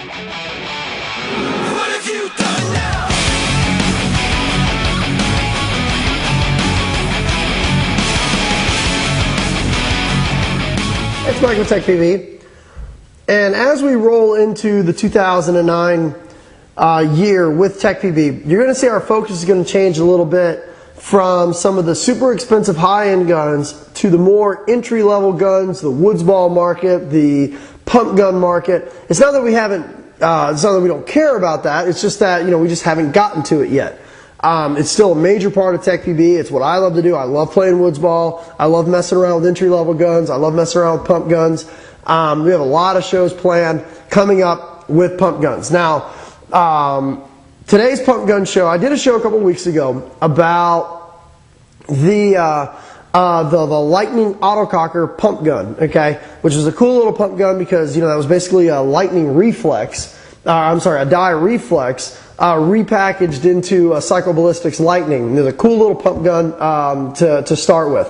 What have you done now? It's Mike with Tech PV, and as we roll into the 2009 year with Tech PV, you're going to see our focus is going to change a little bit from some of the super expensive high-end guns to the more entry-level guns, the woods ball market, the pump gun market. It's not that we haven't, it's not that we don't care about that. It's just that we just haven't gotten to it yet. It's still a major part of Tech PV. It's what I love to do. I love playing woods ball. I love messing around with entry-level guns. I love messing around with pump guns. We have a lot of shows planned coming up with pump guns. Now, today's pump gun show, I did a show a couple weeks ago about the Lightning autococker pump gun, okay, which is a cool little pump gun because that was basically a lightning reflex. A die reflex. Repackaged into a Psychoballistics Lightning. It's a cool little pump gun to start with.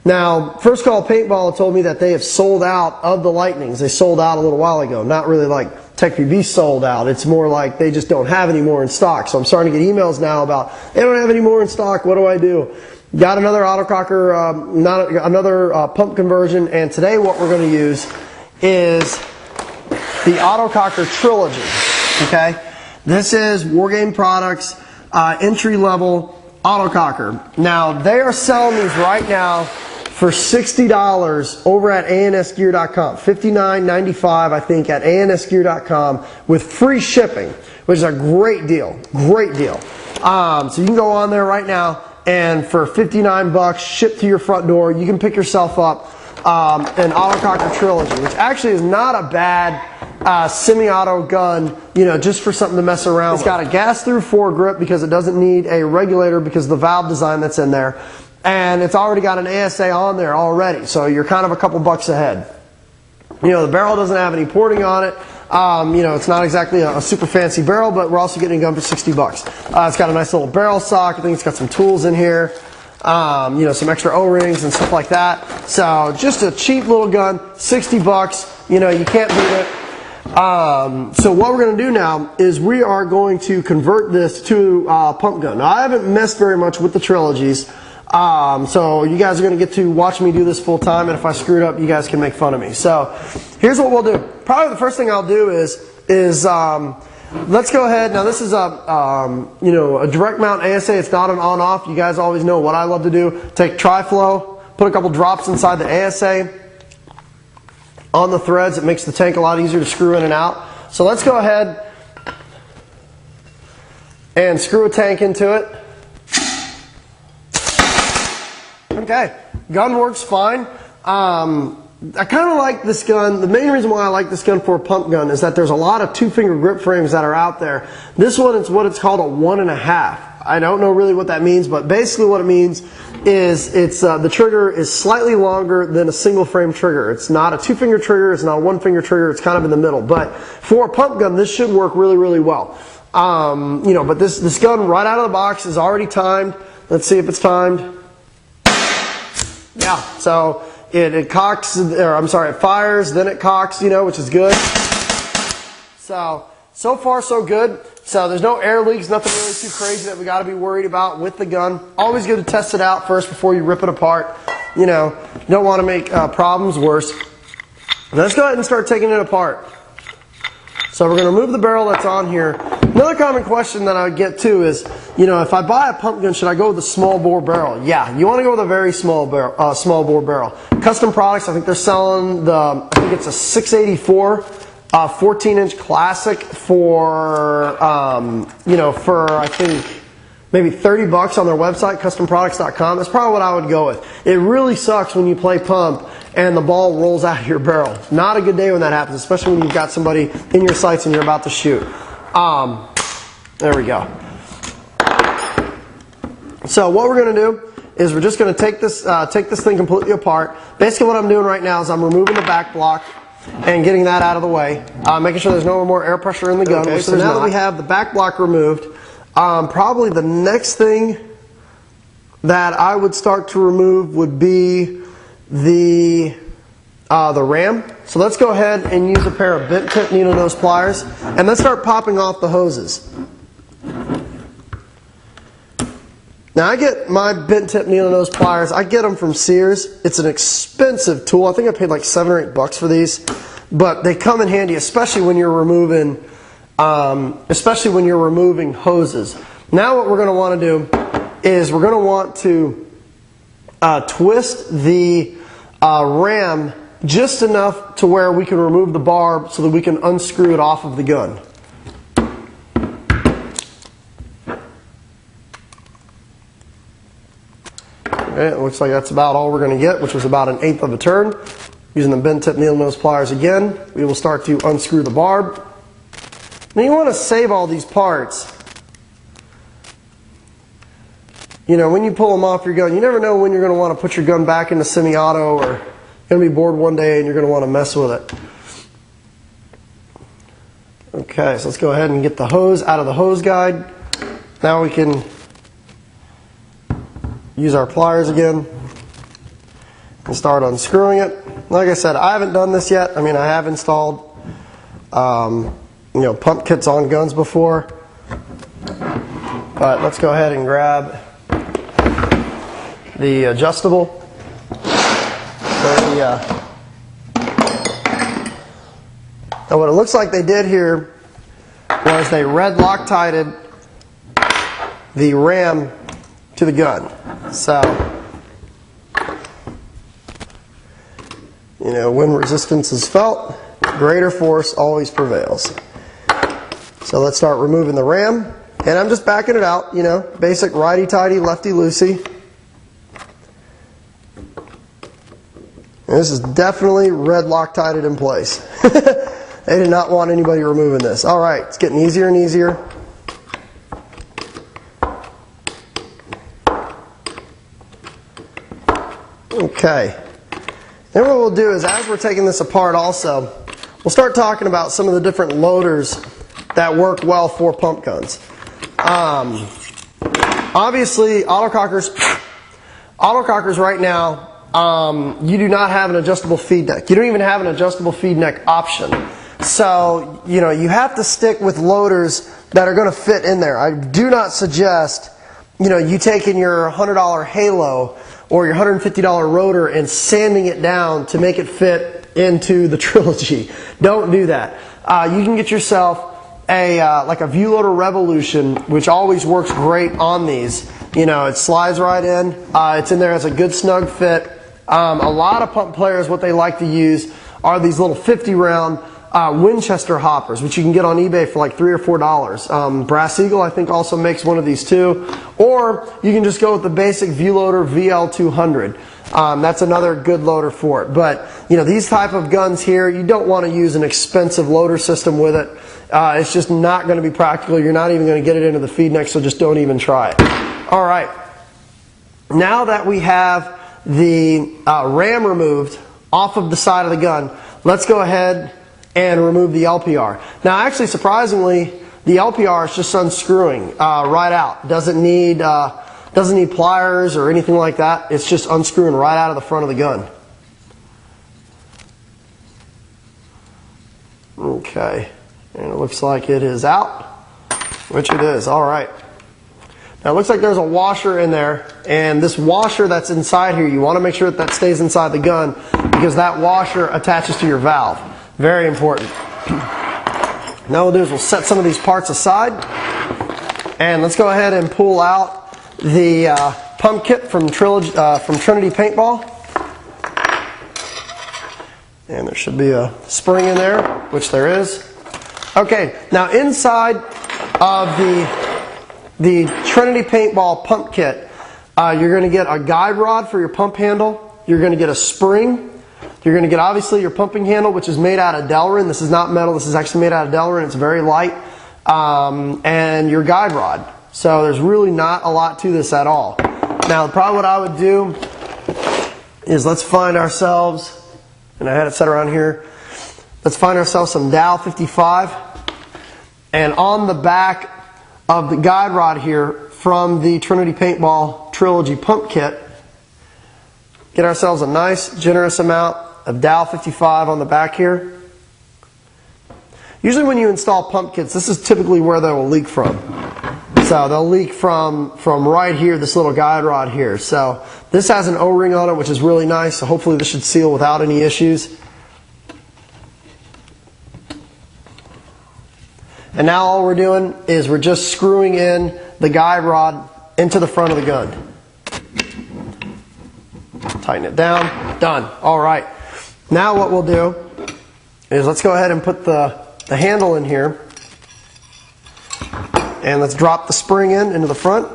Now, First Call Paintball told me that they have sold out of the Lightnings. They sold out a little while ago. Not really like Tech PV sold out. It's more like they just don't have any more in stock. So I'm starting to get emails now about, they don't have any more in stock. What do I do? Got another autococker, another pump conversion. And today what we're going to use is the autococker Trilogy. Okay? This is Wargame Products entry-level autococker. Now, they are selling these right now for $60 over at ansgear.com. $59.95, I think, at ansgear.com with free shipping, which is a great deal. Great deal. So you can go on there right now, and for $59 shipped to your front door, you can pick yourself up an autococker Trilogy, which actually is not a bad semi-auto gun, just for something to mess around with. It's got a gas-through foregrip because it doesn't need a regulator because of the valve design that's in there. And it's already got an ASA on there already, so you're kind of a couple bucks ahead. The barrel doesn't have any porting on it. It's not exactly a super fancy barrel, but we're also getting a gun for $60. It's got a nice little barrel sock. I think it's got some tools in here. Some extra O-rings and stuff like that. So just a cheap little gun, $60. You can't beat it. So what we're going to do now is we are going to convert this to a pump gun. Now, I haven't messed very much with the Trilogies, so you guys are going to get to watch me do this full time, and if I screw it up, you guys can make fun of me. So here's what we'll do. Probably the first thing I'll do is let's go ahead. Now this is a direct mount ASA. It's not an on-off. You guys always know what I love to do. Take Tri-Flow, put a couple drops inside the ASA on the threads. It makes the tank a lot easier to screw in and out. So let's go ahead and screw a tank into it. Okay, gun works fine. I kind of like this gun. The main reason why I like this gun for a pump gun is that there's a lot of two-finger grip frames that are out there. This one is what it's called a 1.5. I don't know really what that means, but basically what it means is the trigger is slightly longer than a single frame trigger. It's not a two-finger trigger, it's not a one-finger trigger, it's kind of in the middle. But for a pump gun, this should work really, really well. But this gun right out of the box is already timed. Let's see if it's timed. Yeah, so it cocks, it fires, then it cocks, which is good. So far so good. So there's no air leaks, nothing really too crazy that we got to be worried about with the gun. Always good to test it out first before you rip it apart. You don't want to make problems worse. Let's go ahead and start taking it apart. So we're going to remove the barrel that's on here. Another common question that I would get too is, if I buy a pump gun, should I go with a small bore barrel? Yeah, you want to go with a very small bore barrel. Custom Products, I think they're selling I think it's a 684 14-inch classic for, for I think maybe $30 on their website, customproducts.com. That's probably what I would go with. It really sucks when you play pump and the ball rolls out of your barrel. Not a good day when that happens, especially when you've got somebody in your sights and you're about to shoot. There we go. So what we're going to do is we're just going to take this thing completely apart. Basically what I'm doing right now is I'm removing the back block and getting that out of the way, making sure there's no more air pressure in the gun. Okay, so now that we have the back block removed, probably the next thing that I would start to remove would be the the ram. So let's go ahead and use a pair of bent tip needle nose pliers, and let's start popping off the hoses. Now I get my bent tip needle nose pliers, I get them from Sears. It's an expensive tool. I think I paid like $7 or $8 for these, but they come in handy, especially when you're removing hoses. Now what we're going to want to do is we're going to want to twist the ram just enough to where we can remove the barb so that we can unscrew it off of the gun. Okay, it looks like that's about all we're going to get, which was about 1/8 of a turn. Using the bent tip needle nose pliers again, we will start to unscrew the barb. Now you want to save all these parts. You know, when you pull them off your gun, you never know when you're going to want to put your gun back into semi-auto, or you're going to be bored one day and you're going to want to mess with it. Okay, so let's go ahead and get the hose out of the hose guide. Now we can use our pliers again and start unscrewing it. Like I said, I haven't done this yet. I mean, I have installed pump kits on guns before, but let's go ahead and grab the adjustable. Now what it looks like they did here was they red Loctited the ram to the gun. So, when resistance is felt, greater force always prevails. So let's start removing the ram. And I'm just backing it out, basic righty-tighty, lefty-loosey. And this is definitely red Loctited in place. They did not want anybody removing this. All right, it's getting easier and easier. Okay. Then what we'll do is, as we're taking this apart also, we'll start talking about some of the different loaders that work well for pump guns. Obviously, autocockers right now, you do not have an adjustable feed neck. You don't even have an adjustable feed neck option. So, you have to stick with loaders that are going to fit in there. I do not suggest, you taking your $100 Halo or your $150 rotor and sanding it down to make it fit into the Trilogy. Don't do that. You can get yourself like a View Loader Revolution, which always works great on these. It slides right in. It's in there as a good snug fit. A lot of pump players, what they like to use are these little 50-round Winchester hoppers, which you can get on eBay for like $3 or $4. Brass Eagle, I think, also makes one of these too. Or you can just go with the basic View Loader VL200. That's another good loader for it. But these type of guns here, you don't want to use an expensive loader system with it. It's just not going to be practical. You're not even going to get it into the feed neck, so just don't even try it. All right. Now that we have the ram removed off of the side of the gun, let's go ahead and remove the LPR. Now, actually, surprisingly, the LPR is just unscrewing right out. Doesn't need pliers or anything like that. It's just unscrewing right out of the front of the gun. Okay, and it looks like it is out, which it is. All right. Now it looks like there's a washer in there, and this washer that's inside here, you want to make sure that stays inside the gun because that washer attaches to your valve. Very important. Now what we'll do is we'll set some of these parts aside, and let's go ahead and pull out the pump kit from Trilogy, from Trinity paintball. And there should be a spring in there, which there is. Okay, now inside of the Trinity paintball pump kit, you're going to get a guide rod for your pump handle. You're going to get a spring. You're going to get, obviously, your pumping handle, which is made out of Delrin. This is not metal. This is actually made out of Delrin. It's very light. And your guide rod. So there's really not a lot to this at all. Now, probably what I would do is let's find ourselves, and I had it set around here, let's find ourselves some Dow 55. And on the back of the guide rod here from the Trinity Paintball Trilogy pump kit, get ourselves a nice, generous amount a Dow 55 on the back here. Usually when you install pump kits, this is typically where they will leak from. So they'll leak from right here, this little guide rod here. So this has an O-ring on it, which is really nice. So hopefully this should seal without any issues. And now all we're doing is we're just screwing in the guide rod into the front of the gun. Tighten it down. Done. All right. Now what we'll do is let's go ahead and put the handle in here. And let's drop the spring into the front.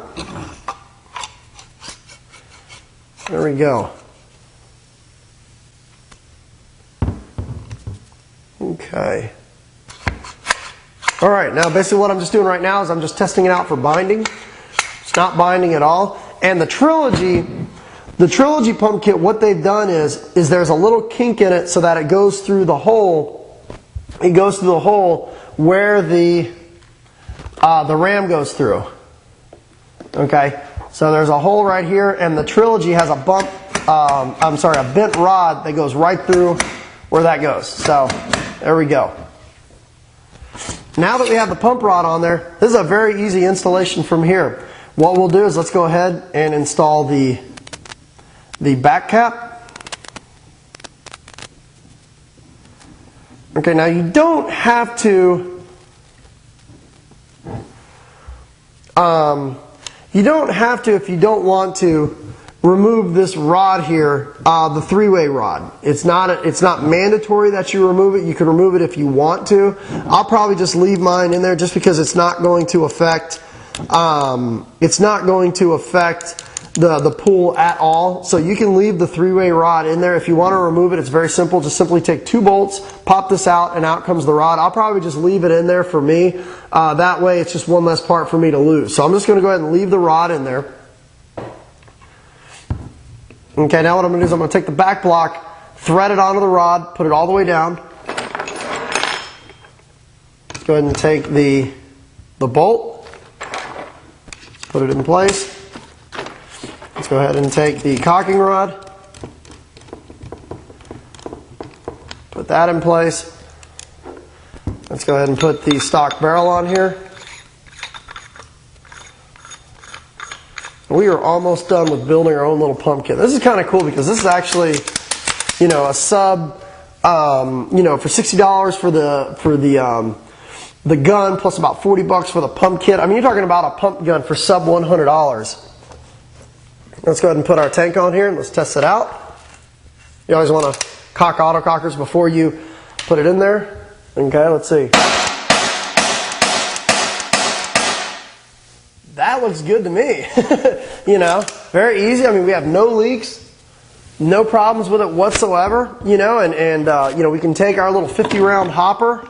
There we go. Okay. All right, now basically what I'm just doing right now is I'm just testing it out for binding. It's not binding at all. And the Trilogy pump kit, what they've done is there's a little kink in it so that it goes through the hole. It goes through the hole where the ram goes through. Okay, so there's a hole right here, and the Trilogy has a a bent rod that goes right through where that goes. So there we go. Now that we have the pump rod on there, this is a very easy installation from here. What we'll do is let's go ahead and install the back cap. Okay, now you don't have to if you don't want to remove this rod here, the three-way rod. It's not mandatory that you remove it. You can remove it if you want to. I'll probably just leave mine in there just because it's not going to affect the pool at all. So you can leave the three-way rod in there. If you want to remove it, it's very simple. Just simply take 2 bolts, pop this out, and out comes the rod. I'll probably just leave it in there for me. That way it's just one less part for me to lose. So I'm just going to go ahead and leave the rod in there. Okay, now what I'm going to do is I'm going to take the back block, thread it onto the rod, put it all the way down. Let's go ahead and take the bolt, put it in place. Let's go ahead and take the cocking rod, put that in place. Let's go ahead and put the stock barrel on here. We are almost done with building our own little pump kit. This is kind of cool because this is actually, a sub, for $60 for the gun plus about $40 for the pump kit. I mean, you're talking about a pump gun for sub $100. Let's go ahead and put our tank on here and let's test it out. You always want to cock autocockers before you put it in there. Okay, let's see. That looks good to me. Very easy. I mean, we have no leaks, no problems with it whatsoever. And we can take our little 50-round hopper,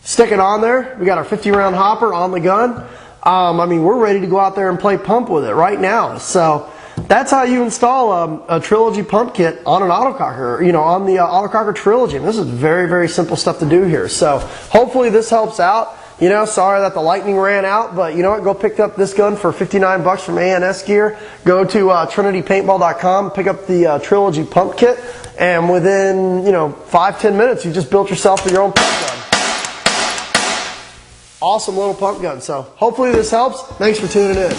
stick it on there. We got our 50-round hopper on the gun. I mean, we're ready to go out there and play pump with it right now. So that's how you install a Trilogy pump kit on an autococker, on the autococker Trilogy. And this is very, very simple stuff to do here. So hopefully this helps out. Sorry that the lightning ran out, but you know what? Go pick up this gun for $59 from ANS Gear. Go to trinitypaintball.com, pick up the Trilogy pump kit, and within 5-10 minutes, you just built yourself your own pump gun. Awesome little pump gun. So hopefully this helps. Thanks for tuning in.